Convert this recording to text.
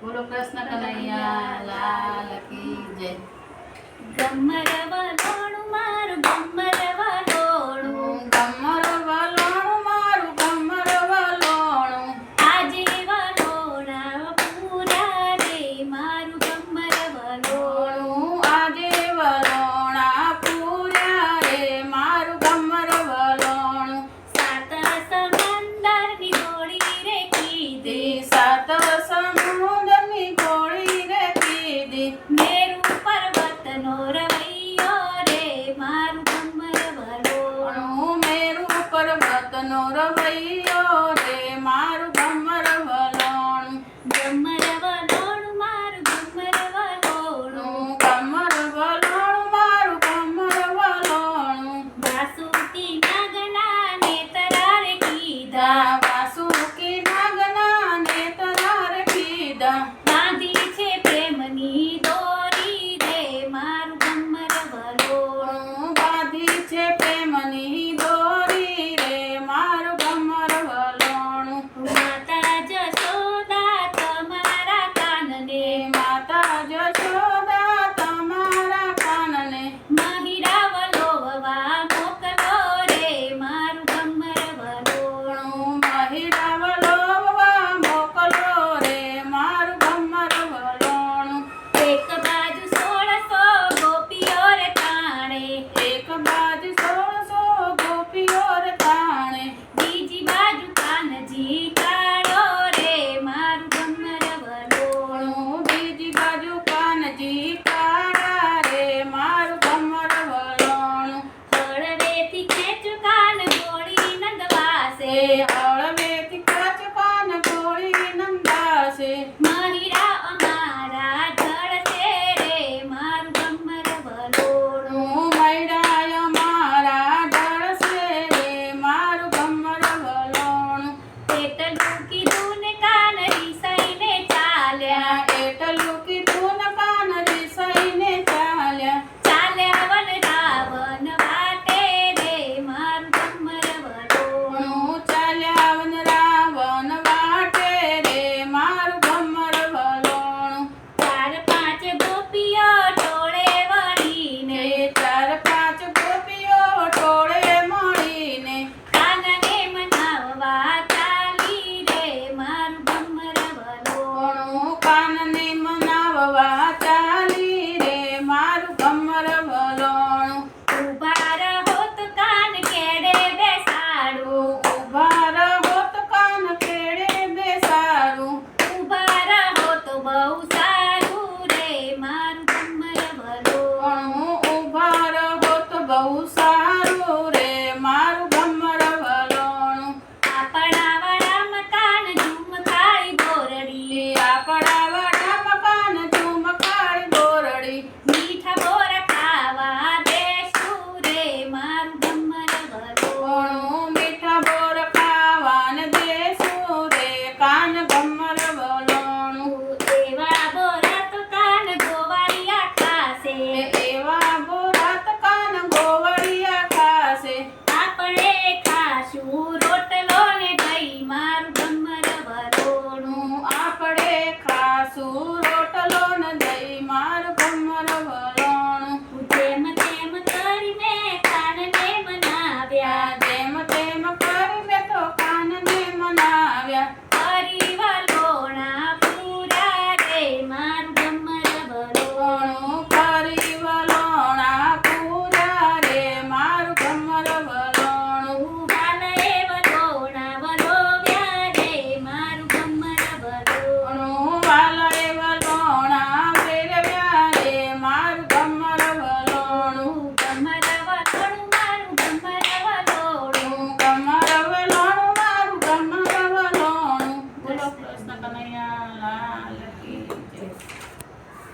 બોલો કૃષ્ણ કનૈયા લાલ કી જય. ગમર વલોણું મારું ગમર વલોણું, ગમર વલોણું મારું ગમર વલોણું, આજે વલોણા પૂરા રે મારું ગમર વલોણું. આજે વલોણા પૂર્યા રે મારું ગમર વલોણું. સાત સમંદરની ગોળી રે કીધી, સાત સમુદ્રની ગોળી રે કીધી, મેરુ પર્વતનો રવૈયો રે મારું ગમર વલોણું. મેરુ પર્વતનો રવૈયો રે મારું ગમર વલોણું. ગમર વલોણું મારું ગમર વલોણું, ગમર વલોણું મારું ગમર વલોણું. વાસુકી નાગના ને તરારે કીધા, વાસુકી નાગના ને તરાર કીધા, બાંધી છે પ્રેમની દોરી રે મારું ગમર વલોણું. બાંધી છે પ્રેમની દોરી રે મારું ગમર વલોણું. માતા જશોદા તમારા કાનને, માતા જશોદા તમારા કાનને, મહિરા વલોવવા મોકલો રે મારું ગમર વલોણું. મહિરા વલોવવા મોકલો રે મારું ગમર વલોણું. એક બાજુ 1600 ગોપીઓ રે તાણે, એક બાજુ 1600 ગોપીઓ રે તાણે, બીજી બાજુ કાનજી કાળો રે મારું ગમર વલોણું. બીજી બાજુ કાનજી કાળા રે મારું ગમર વલોણું. હળવેથી ખેંચું કાન ગોળી નંદવાસે, હળવેથી કાચ કાન ગોળી નંદાશે, મહિરા અમારા ઢળશે રે મારું ગમર વલોણું. મૈડાય મારા ઢળશે રે મારું ગમર વલોણું. એટલું કીધું ને કાન રીસાઈને ચાલ્યા, એટલું કીધું ને કાન રીસાઈને ચાલ્યા, ચાલ્યા વન રાવણ વાટે રે મારું ગમર વલોણું. ચાલ્યા વન રાવણ વાટે રે મારું ગમર વલોણું. ચાર પાંચ ગોપીઓ ટોળે વળીને, ચાર પાંચ ગોપીઓ ટોળે મળીને, કાનને મનાવવા ચાલી રે મારું ગમર વલોણું. કાનને મનાવવા ચાલી રે મારું ગમર વલોણું. ઉભા રહો તો કાન કેડે બેસાડું, ઉભા રહો તો કાન કેળે બેસાડું, ઉભા રહો તો બહુ સારું રે મારું ગમર વલોણું. ઉભા રહો તો બહુ સારું રે મારું ગમર વલોણું. આપણા વાળામાં કાન ઝુમખાઈ બોરડી, આપણા વાડા મકાન ઝુમખાડી બોરડી, મીઠા બોર ખાવા દેશું રે મારું ગમર વલોણું. મીઠા બોર ખાવાને દેશું રે કાન ગમર વલોણું. એવા બોરા તો કાન ગોવાળિયા ખાશે, એવા બોરાત કાન ગોવળિયા ખાશે, આપણે ખાશું રોટલો ને દહીં મારું ગમર વલોણું. આપણે ખાશું